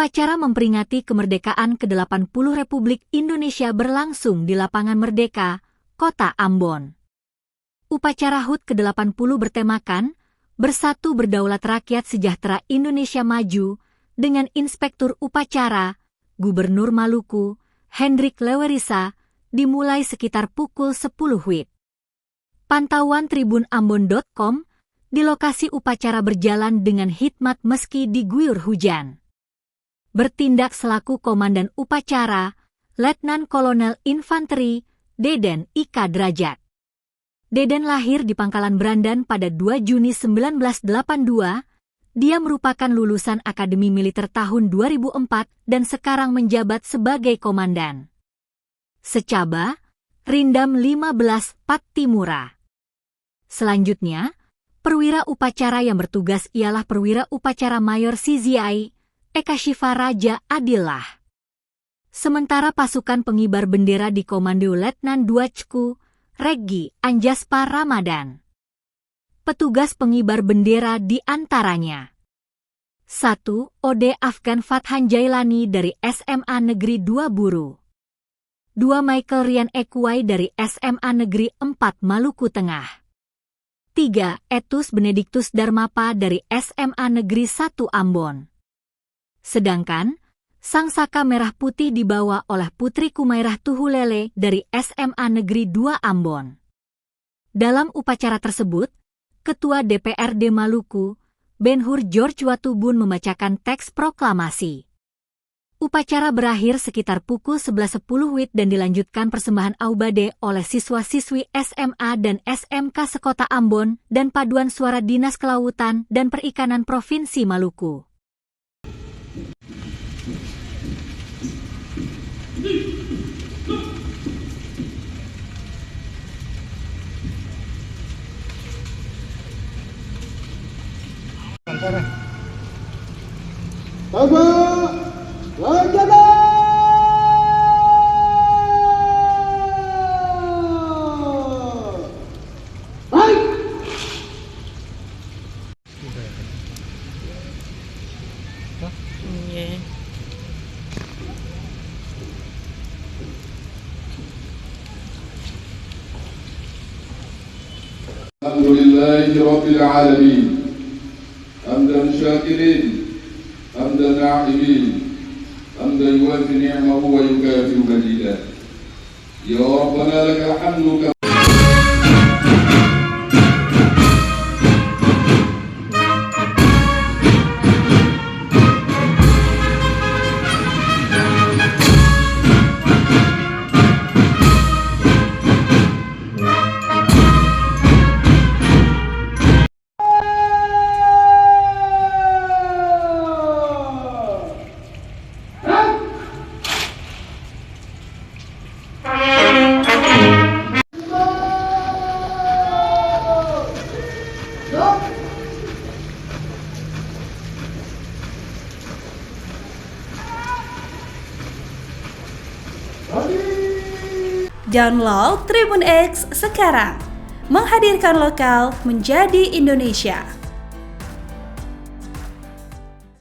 Upacara memperingati kemerdekaan ke-80 Republik Indonesia berlangsung di Lapangan Merdeka, Kota Ambon. Upacara HUT ke-80 bertemakan Bersatu Berdaulat Rakyat Sejahtera Indonesia Maju dengan Inspektur Upacara, Gubernur Maluku, Hendrik Lewerisa, dimulai sekitar pukul 10 WIB. Pantauan tribunambon.com, di lokasi upacara berjalan dengan hikmat meski diguyur hujan. Bertindak selaku Komandan Upacara, Letnan Kolonel Infanteri, Deden Ika Derajat. Deden lahir di Pangkalan Brandan pada 2 Juni 1982. Dia merupakan lulusan Akademi Militer tahun 2004 dan sekarang menjabat sebagai Komandan Secaba, Rindam 15 Pattimura. Selanjutnya, perwira upacara yang bertugas ialah Perwira Upacara Mayor CZI, Eka Syifa Raja Adillah. Sementara pasukan pengibar bendera dikomando Letnan Duacku, Regi Anjaspa Ramadan. Petugas pengibar bendera di antaranya 1. Ode Afgan Fathan Jailani dari SMA Negeri 2 Buru. 2. Michael Rian Ekwai dari SMA Negeri 4 Maluku Tengah. 3. Etus Benediktus Darmapa dari SMA Negeri 1 Ambon. Sedangkan, sang saka merah putih dibawa oleh Putri Kumairah Tuhulele dari SMA Negeri 2 Ambon. Dalam upacara tersebut, Ketua DPRD Maluku, Ben-Hur George Watubun membacakan teks proklamasi. Upacara berakhir sekitar pukul 11.10 WIB dan dilanjutkan persembahan aubade oleh siswa-siswi SMA dan SMK Sekota Ambon dan Paduan Suara Dinas Kelautan dan Perikanan Provinsi Maluku. Bapak Wajana! Baik! Alhamdulillahi Rabbil Alamin. Hamdan syakirin, hamdan na'imin, hamdan yuwafi ni'mahu wa yukafi mazidah. Ya Rabbana lakal hamdu. Download Tribun X sekarang, menghadirkan lokal menjadi Indonesia.